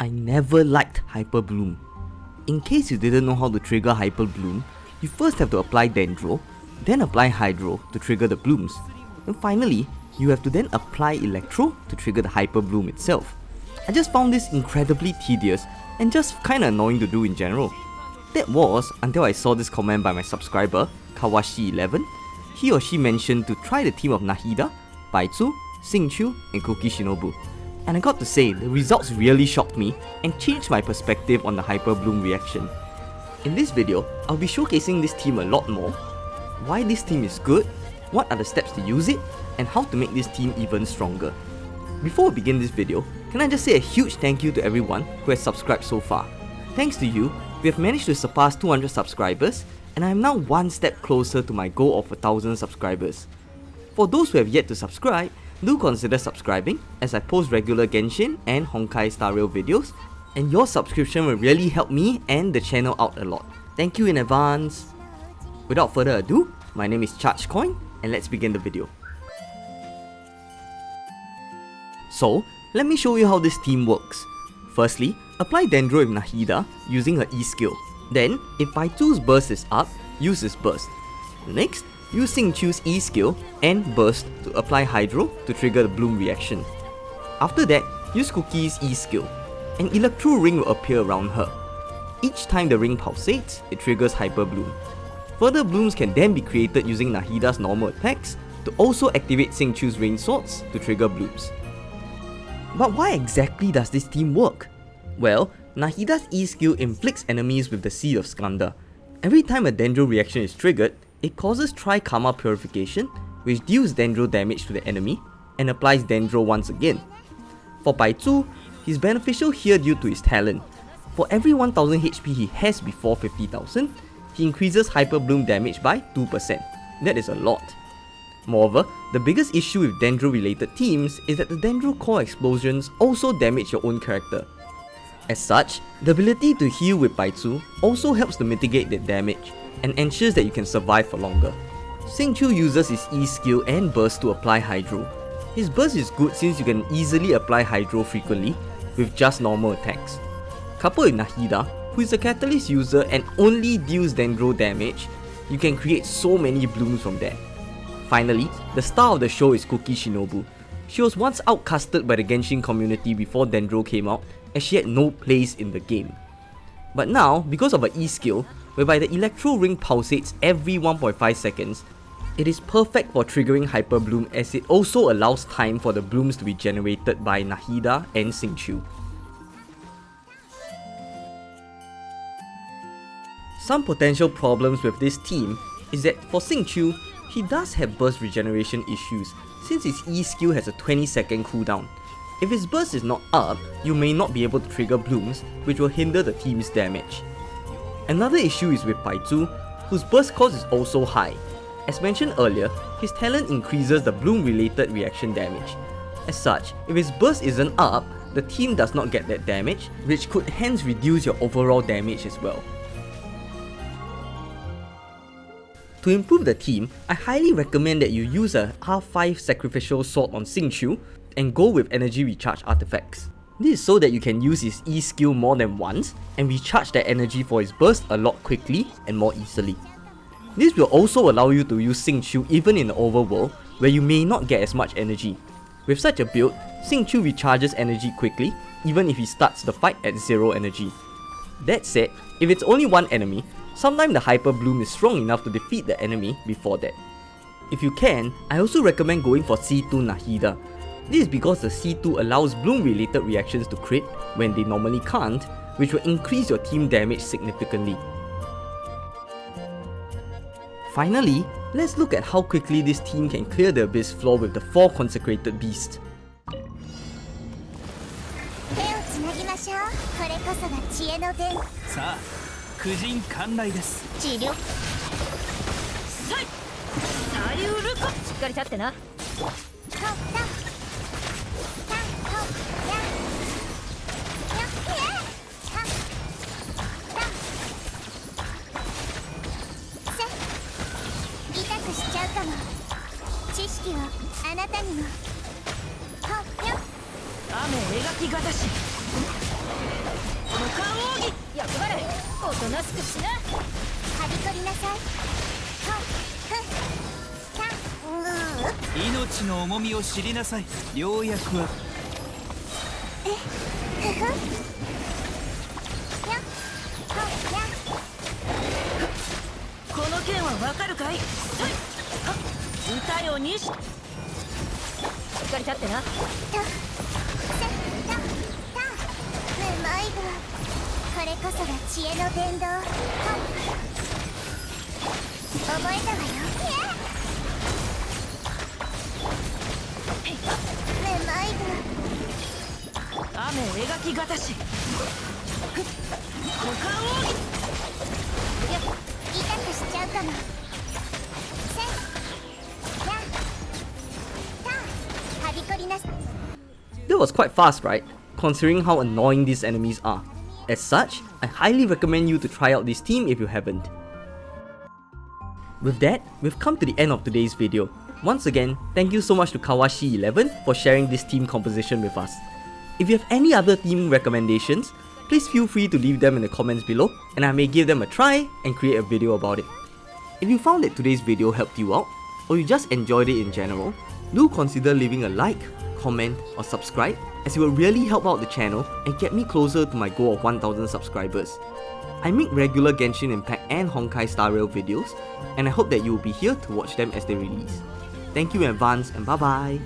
I never liked Hyperbloom. In case you didn't know how to trigger Hyperbloom, you first have to apply Dendro, then apply Hydro to trigger the blooms, and finally, you have to then apply Electro to trigger the Hyperbloom itself. I just found this incredibly tedious and just kinda annoying to do in general. That was until I saw this comment by my subscriber, Kawashi11. He or she mentioned to try the team of Nahida, Baitsu, Xingqiu, and Cookie Shinobu. And I got to say, the results really shocked me and changed my perspective on the Hyperbloom reaction. In this video, I'll be showcasing this team a lot more, why this team is good, what are the steps to use it, and how to make this team even stronger. Before we begin this video, can I just say a huge thank you to everyone who has subscribed so far. Thanks to you, we have managed to surpass 200 subscribers, and I am now one step closer to my goal of 1000 subscribers. For those who have yet to subscribe, do consider subscribing as I post regular Genshin and Honkai Star Rail videos, and your subscription will really help me and the channel out a lot. Thank you in advance. Without further ado, my name is ChargeCoin and let's begin the video. So, let me show you how this team works. Firstly, apply Dendro with Nahida using her E skill. Then, if Baitsu's burst is up, use his burst. Next, use Xingqiu's E skill and burst to apply Hydro to trigger the Bloom reaction. After that, use Cookie's E skill. An Electro ring will appear around her. Each time the ring pulsates, it triggers Hyperbloom. Further blooms can then be created using Nahida's normal attacks to also activate Xingqiu's rain swords to trigger blooms. But why exactly does this team work? Well, Nahida's E skill inflicts enemies with the Seed of Skandha. Every time a Dendro reaction is triggered, it causes Tri-Karma Purification, which deals Dendro damage to the enemy, and applies Dendro once again. For Baitsu, he's beneficial here due to his talent. For every 1000 HP he has before 50,000, he increases Hyperbloom damage by 2%. That is a lot. Moreover, the biggest issue with Dendro related teams is that the Dendro core explosions also damage your own character. As such, the ability to heal with Baitsu also helps to mitigate that damage, and ensures that you can survive for longer. Xingqiu uses his E skill and burst to apply Hydro. His burst is good since you can easily apply Hydro frequently with just normal attacks. Coupled with Nahida, who is a Catalyst user and only deals Dendro damage, you can create so many blooms from there. Finally, the star of the show is Cookie Shinobu. She was once outcasted by the Genshin community before Dendro came out, as she had no place in the game. But now, because of her E skill, whereby the Electro ring pulsates every 1.5 seconds, it is perfect for triggering Hyperbloom as it also allows time for the blooms to be generated by Nahida and Xingqiu. Some potential problems with this team is that for Xingqiu, he does have burst regeneration issues since his E skill has a 20-second cooldown. If his burst is not up, you may not be able to trigger blooms, which will hinder the team's damage. Another issue is with Baitsu, whose burst cost is also high. As mentioned earlier, his talent increases the bloom related reaction damage. As such, if his burst isn't up, the team does not get that damage, which could hence reduce your overall damage as well. To improve the team, I highly recommend that you use a R5 sacrificial sword on Xingqiu and go with energy recharge artifacts. This is so that you can use his E skill more than once and recharge that energy for his burst a lot quickly and more easily. This will also allow you to use Xingqiu even in the overworld where you may not get as much energy. With such a build, Xingqiu recharges energy quickly even if he starts the fight at 0 energy. That said, if it's only one enemy, sometimes the Hyperbloom is strong enough to defeat the enemy before that. If you can, I also recommend going for C2 Nahida. This is because the C2 allows bloom related reactions to crit when they normally can't, which will increase your team damage significantly. Finally, let's look at how quickly this team can clear the Abyss floor with the 4 consecrated beasts. なしくしな。はびこりなさい。命の重みを知りなさい。良薬はこの剣はわかるかい。歌よにしっかり立ってな。めまいが、これこそが知恵の伝道。覚えたわよ。めまいが、雨描きがたし。股間奥義。痛くしちゃうかも。はびこりなさい。 That was quite fast, right? Considering how annoying these enemies are. As such, I highly recommend you to try out this team if you haven't. With that, we've come to the end of today's video. Once again, thank you so much to Kawashi11 for sharing this team composition with us. If you have any other team recommendations, please feel free to leave them in the comments below and I may give them a try and create a video about it. If you found that today's video helped you out, or you just enjoyed it in general, do consider leaving a like, comment or subscribe, as it will really help out the channel and get me closer to my goal of 1000 subscribers. I make regular Genshin Impact and Honkai Star Rail videos, and I hope that you will be here to watch them as they release. Thank you in advance and bye bye!